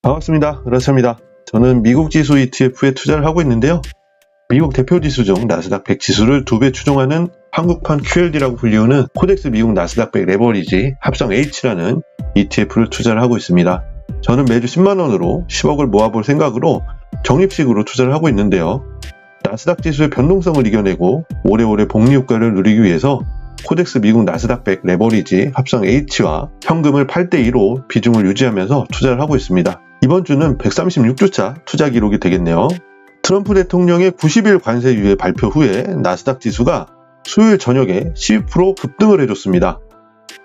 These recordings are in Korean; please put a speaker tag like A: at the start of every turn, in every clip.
A: 반갑습니다. 그렇습니다. 저는 미국 지수 ETF에 투자를 하고 있는데요. 미국 대표 지수 중 나스닥 100 지수를 2배 추종하는 한국판 QLD라고 불리우는 코덱스 미국 나스닥 100 레버리지 합성 H라는 ETF를 투자를 하고 있습니다. 저는 매주 10만원으로 10억을 모아볼 생각으로 적립식으로 투자를 하고 있는데요. 나스닥 지수의 변동성을 이겨내고 오래오래 복리 효과를 누리기 위해서 코덱스 미국 나스닥 100 레버리지 합성 H와 현금을 8대2로 비중을 유지하면서 투자를 하고 있습니다. 이번 주는 136주차 투자 기록이 되겠네요. 트럼프 대통령의 90일 관세 유예 발표 후에 나스닥 지수가 수요일 저녁에 12% 급등을 해줬습니다.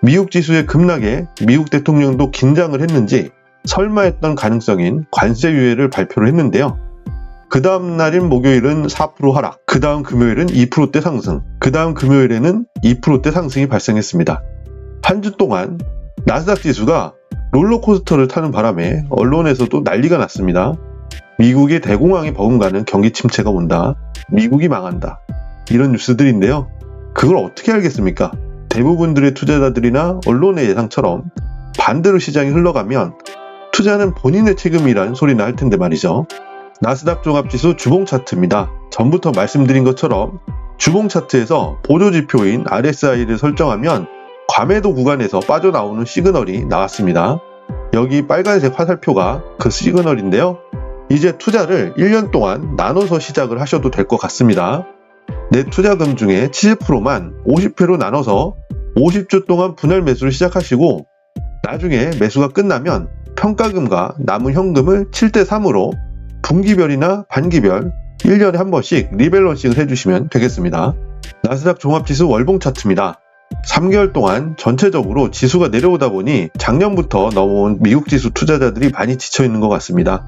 A: 미국 지수의 급락에 미국 대통령도 긴장을 했는지 설마 했던 가능성인 관세 유예를 발표를 했는데요. 그 다음 날인 목요일은 4% 하락, 그 다음 금요일은 2%대 상승, 그 다음 금요일에는 2%대 상승이 발생했습니다. 한 주 동안 나스닥 지수가 롤러코스터를 타는 바람에 언론에서도 난리가 났습니다. 미국의 대공황이 버금가는 경기 침체가 온다. 미국이 망한다. 이런 뉴스들인데요. 그걸 어떻게 알겠습니까? 대부분들의 투자자들이나 언론의 예상처럼 반대로 시장이 흘러가면 투자는 본인의 책임이란 소리나 할 텐데 말이죠. 나스닥 종합지수 주봉 차트입니다. 전부터 말씀드린 것처럼 주봉 차트에서 보조지표인 RSI를 설정하면 과매도 구간에서 빠져나오는 시그널이 나왔습니다. 여기 빨간색 화살표가 그 시그널인데요. 이제 투자를 1년 동안 나눠서 시작을 하셔도 될 것 같습니다. 내 투자금 중에 70%만 50회로 나눠서 50주 동안 분할 매수를 시작하시고 나중에 매수가 끝나면 평가금과 남은 현금을 7대3으로 분기별이나 반기별 1년에 한 번씩 리밸런싱을 해주시면 되겠습니다. 나스닥 종합지수 월봉 차트입니다. 3개월 동안 전체적으로 지수가 내려오다 보니 작년부터 넘어온 미국 지수 투자자들이 많이 지쳐있는 것 같습니다.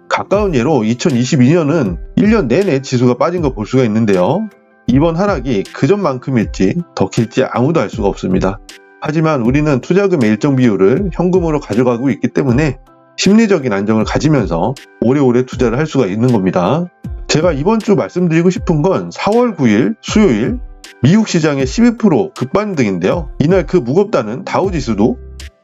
A: 가까운 예로 2022년은 1년 내내 지수가 빠진 거 볼 수가 있는데요. 이번 하락이 그전만큼일지 더 길지 아무도 알 수가 없습니다. 하지만 우리는 투자금의 일정 비율을 현금으로 가져가고 있기 때문에 심리적인 안정을 가지면서 오래오래 투자를 할 수가 있는 겁니다. 제가 이번 주 말씀드리고 싶은 건 4월 9일 수요일 미국 시장의 12% 급반등인데요. 이날 그 무겁다는 다우지수도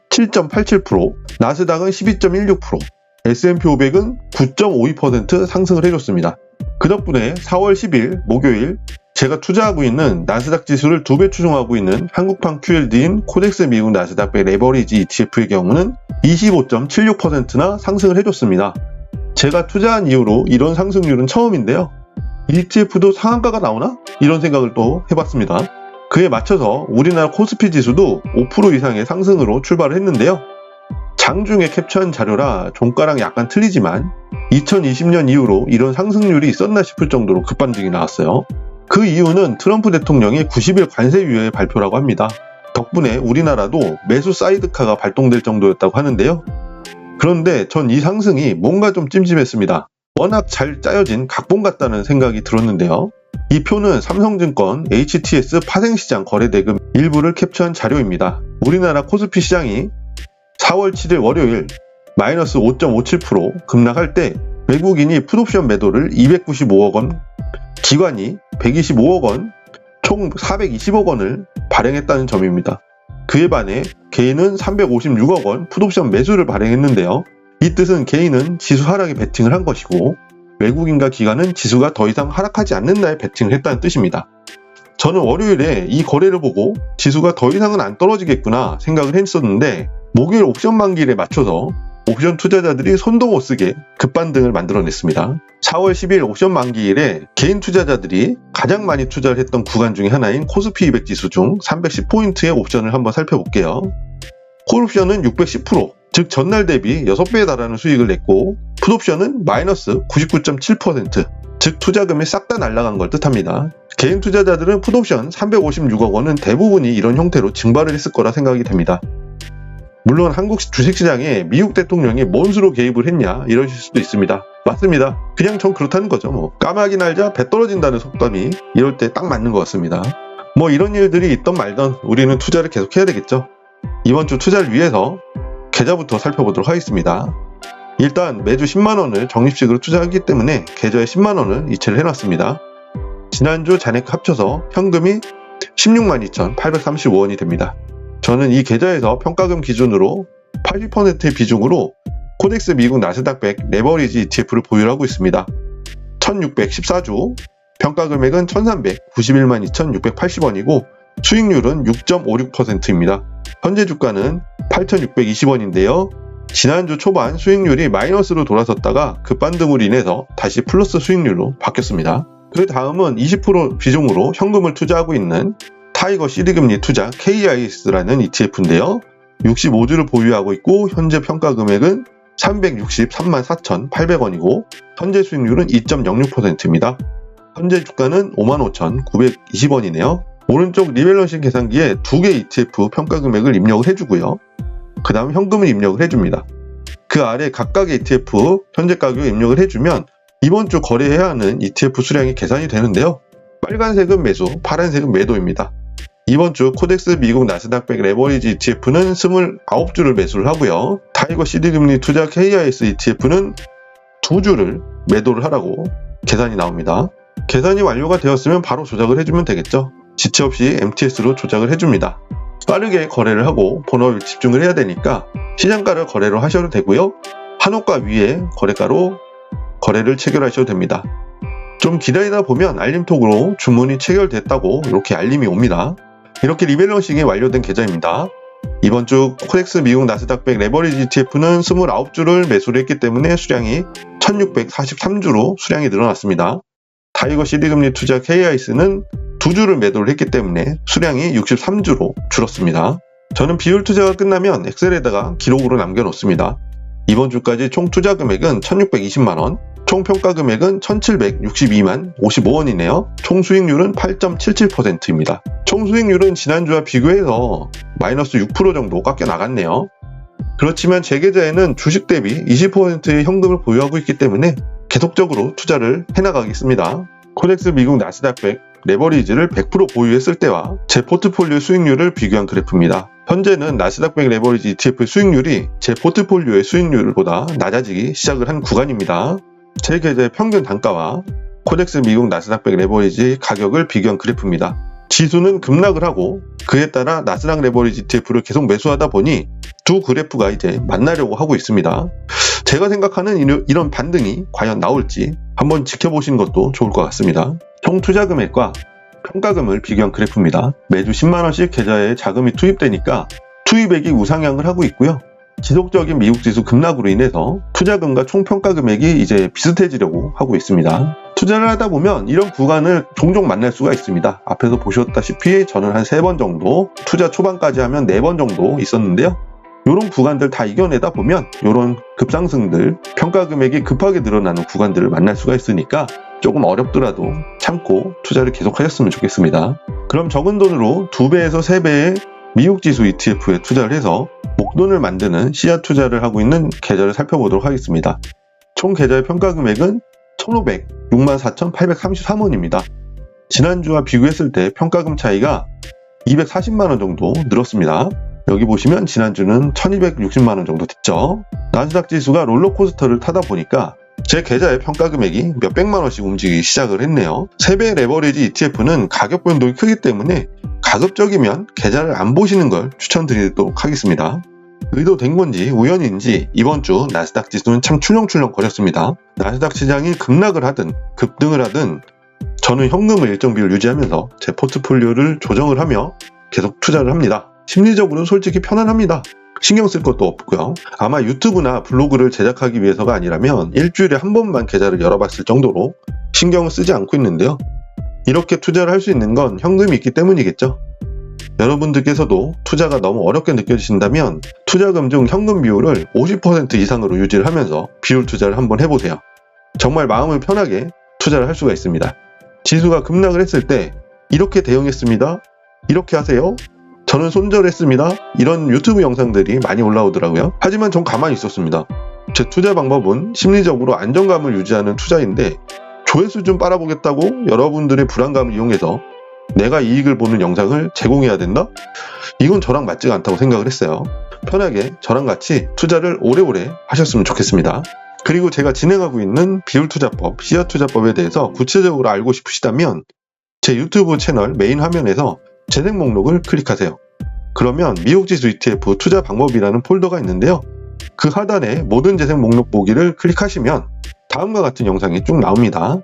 A: 7.87%, 나스닥은 12.16%, S&P 500은 9.52% 상승을 해줬습니다. 그 덕분에 4월 10일 목요일 제가 투자하고 있는 나스닥 지수를 2배 추종하고 있는 한국판 QLD인 코덱스 미국 나스닥 100 레버리지 ETF의 경우는 25.76%나 상승을 해줬습니다. 제가 투자한 이후로 이런 상승률은 처음인데요. ETF도 상한가가 나오나? 이런 생각을 또 해봤습니다. 그에 맞춰서 우리나라 코스피 지수도 5% 이상의 상승으로 출발을 했는데요. 장중에 캡처한 자료라 종가랑 약간 틀리지만 2020년 이후로 이런 상승률이 있었나 싶을 정도로 급반등이 나왔어요. 그 이유는 트럼프 대통령의 90일 관세 유예 발표라고 합니다. 덕분에 우리나라도 매수 사이드카가 발동될 정도였다고 하는데요. 그런데 전 이 상승이 뭔가 좀 찜찜했습니다. 워낙 잘 짜여진 각본 같다는 생각이 들었는데요. 이 표는 삼성증권 HTS 파생시장 거래대금 일부를 캡처한 자료입니다. 우리나라 코스피 시장이 4월 7일 월요일 마이너스 5.57% 급락할 때 외국인이 풋옵션 매도를 295억 원, 기관이 125억 원, 총 420억 원을 발행했다는 점입니다. 그에 반해 개인은 356억 원 풋옵션 매수를 발행했는데요. 이 뜻은 개인은 지수 하락에 베팅을 한 것이고 외국인과 기관은 지수가 더 이상 하락하지 않는 날 베팅을 했다는 뜻입니다. 저는 월요일에 이 거래를 보고 지수가 더 이상은 안 떨어지겠구나 생각을 했었는데 목요일 옵션 만기일에 맞춰서 옵션 투자자들이 손도 못 쓰게 급반등을 만들어냈습니다. 4월 10일 옵션 만기일에 개인 투자자들이 가장 많이 투자를 했던 구간 중에 하나인 코스피 200 지수 중 310포인트의 옵션을 한번 살펴볼게요. 콜옵션은 610%, 즉 전날 대비 6배에 달하는 수익을 냈고 풋옵션은 마이너스 99.7%, 즉 투자금이 싹 다 날아간 걸 뜻합니다. 개인 투자자들은 풋옵션 356억 원은 대부분이 이런 형태로 증발을 했을 거라 생각이 됩니다. 물론 한국 주식시장에 미국 대통령이 뭔 수로 개입을 했냐 이러실 수도 있습니다. 맞습니다. 그냥 전 그렇다는 거죠. 까마귀 날자 배 떨어진다는 속담이 이럴 때 딱 맞는 것 같습니다. 이런 일들이 있던 말던 우리는 투자를 계속 해야 되겠죠. 이번 주 투자를 위해서 계좌부터 살펴보도록 하겠습니다. 일단 매주 10만원을 적립식으로 투자하기 때문에 계좌에 10만원을 이체를 해놨습니다. 지난주 잔액 합쳐서 현금이 162,835원이 됩니다. 저는 이 계좌에서 평가금 기준으로 80%의 비중으로 코덱스 미국 나스닥 100 레버리지 ETF를 보유하고 있습니다. 1614주, 평가 금액은 1391만 2680원이고 수익률은 6.56%입니다. 현재 주가는 8620원인데요. 지난주 초반 수익률이 마이너스로 돌아섰다가 급반등으로 인해서 다시 플러스 수익률로 바뀌었습니다. 그 다음은 20% 비중으로 현금을 투자하고 있는 타이거 CD금리 투자 KIS라는 ETF인데요. 65주를 보유하고 있고 현재 평가 금액은 363만 4,800원이고 현재 수익률은 2.06%입니다. 현재 주가는 55,920원이네요. 오른쪽 리밸런싱 계산기에 2개 ETF 평가 금액을 입력을 해주고요. 그 다음 현금을 입력을 해줍니다. 그 아래 각각의 ETF 현재 가격을 입력을 해주면 이번 주 거래해야 하는 ETF 수량이 계산이 되는데요. 빨간색은 매수, 파란색은 매도입니다. 이번 주 코덱스 미국 나스닥 100 레버리지 ETF는 29주를 매수를 하고요. 타이거 CD금리 투자 KIS ETF는 2주를 매도를 하라고 계산이 나옵니다. 계산이 완료가 되었으면 바로 조작을 해주면 되겠죠. 지체 없이 MTS로 조작을 해줍니다. 빠르게 거래를 하고 본업에 집중을 해야 되니까 시장가를 거래로 하셔도 되고요. 한호가 위에 거래가로 거래를 체결하셔도 됩니다. 좀 기다리다 보면 알림톡으로 주문이 체결됐다고 이렇게 알림이 옵니다. 이렇게 리밸런싱이 완료된 계좌입니다. 이번 주 코덱스 미국 나스닥 100 레버리지 ETF는 29주를 매수를 했기 때문에 수량이 1643주로 수량이 늘어났습니다. 타이거 CD금리 투자 KIS는 2주를 매도를 했기 때문에 수량이 63주로 줄었습니다. 저는 비율 투자가 끝나면 엑셀에다가 기록으로 남겨놓습니다. 이번 주까지 총 투자 금액은 1620만원, 총 평가 금액은 1762만 55원이네요. 총 수익률은 8.77%입니다. 총 수익률은 지난주와 비교해서 마이너스 6% 정도 깎여 나갔네요. 그렇지만 제 계좌에는 주식 대비 20%의 현금을 보유하고 있기 때문에 계속적으로 투자를 해나가겠습니다. 코덱스 미국 나스닥 100 레버리지를 100% 보유했을 때와 제 포트폴리오 수익률을 비교한 그래프입니다. 현재는 나스닥 100 레버리지 ETF 수익률이 제 포트폴리오의 수익률보다 낮아지기 시작을 한 구간입니다. 제 계좌의 평균 단가와 코덱스 미국 나스닥 100 레버리지 가격을 비교한 그래프입니다. 지수는 급락을 하고 그에 따라 나스닥 레버리지 ETF를 계속 매수하다 보니 두 그래프가 이제 만나려고 하고 있습니다. 제가 생각하는 이런 반등이 과연 나올지 한번 지켜보시는 것도 좋을 것 같습니다. 총 투자 금액과 평가금을 비교한 그래프입니다. 매주 10만원씩 계좌에 자금이 투입되니까 투입액이 우상향을 하고 있고요. 지속적인 미국 지수 급락으로 인해서 투자금과 총 평가 금액이 이제 비슷해지려고 하고 있습니다. 투자를 하다 보면 이런 구간을 종종 만날 수가 있습니다. 앞에서 보셨다시피 저는 한 3번 정도, 투자 초반까지 하면 4번 정도 있었는데요. 이런 구간들 다 이겨내다 보면 이런 급상승들, 평가 금액이 급하게 늘어나는 구간들을 만날 수가 있으니까 조금 어렵더라도 참고 투자를 계속하셨으면 좋겠습니다. 그럼 적은 돈으로 2배에서 3배의 미국 지수 ETF에 투자를 해서 목돈을 만드는 씨앗 투자를 하고 있는 계좌를 살펴보도록 하겠습니다. 총 계좌의 평가 금액은 1,564,833원입니다. 지난주와 비교했을 때 평가금 차이가 240만원 정도 늘었습니다. 여기 보시면 지난주는 1260만원 정도 됐죠. 나스닥 지수가 롤러코스터를 타다 보니까 제 계좌의 평가 금액이 몇백만원씩 움직이기 시작을 했네요. 3배 레버리지 ETF는 가격 변동이 크기 때문에 가급적이면 계좌를 안 보시는 걸 추천드리도록 하겠습니다. 의도된 건지 우연인지 이번 주 나스닥 지수는 참 출렁출렁 거렸습니다. 나스닥 시장이 급락을 하든 급등을 하든 저는 현금을 일정 비율 유지하면서 제 포트폴리오를 조정을 하며 계속 투자를 합니다. 심리적으로는 솔직히 편안합니다. 신경 쓸 것도 없고요. 아마 유튜브나 블로그를 제작하기 위해서가 아니라면 일주일에 한 번만 계좌를 열어봤을 정도로 신경을 쓰지 않고 있는데요. 이렇게 투자를 할 수 있는 건 현금이 있기 때문이겠죠. 여러분들께서도 투자가 너무 어렵게 느껴지신다면 투자금 중 현금 비율을 50% 이상으로 유지를 하면서 비율 투자를 한번 해보세요. 정말 마음을 편하게 투자를 할 수가 있습니다. 지수가 급락을 했을 때 이렇게 대응했습니다. 이렇게 하세요. 저는 손절했습니다. 이런 유튜브 영상들이 많이 올라오더라고요. 하지만 전 가만히 있었습니다. 제 투자 방법은 심리적으로 안정감을 유지하는 투자인데 조회수 좀 빨아보겠다고 여러분들의 불안감을 이용해서 내가 이익을 보는 영상을 제공해야 된다? 이건 저랑 맞지가 않다고 생각을 했어요. 편하게 저랑 같이 투자를 오래오래 하셨으면 좋겠습니다. 그리고 제가 진행하고 있는 비율투자법, 씨앗투자법에 대해서 구체적으로 알고 싶으시다면 제 유튜브 채널 메인 화면에서 재생 목록을 클릭하세요. 그러면 미국지수 ETF 투자 방법이라는 폴더가 있는데요. 그 하단에 모든 재생 목록 보기를 클릭하시면 다음과 같은 영상이 쭉 나옵니다.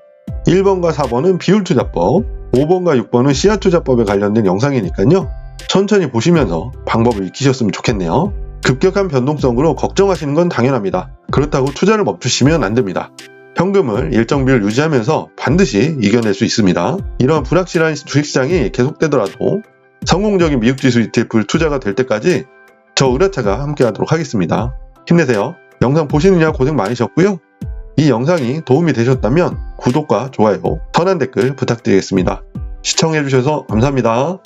A: 1번과 4번은 비율투자법, 5번과 6번은 씨앗투자법에 관련된 영상이니까요. 천천히 보시면서 방법을 익히셨으면 좋겠네요. 급격한 변동성으로 걱정하시는 건 당연합니다. 그렇다고 투자를 멈추시면 안 됩니다. 현금을 일정 비율 유지하면서 반드시 이겨낼 수 있습니다. 이러한 불확실한 주식시장이 계속되더라도 성공적인 미국지수 ETF 투자가 될 때까지 저 으라차가 함께 하도록 하겠습니다. 힘내세요. 영상 보시느냐 고생 많으셨고요. 이 영상이 도움이 되셨다면 구독과 좋아요, 선한 댓글 부탁드리겠습니다. 시청해주셔서 감사합니다.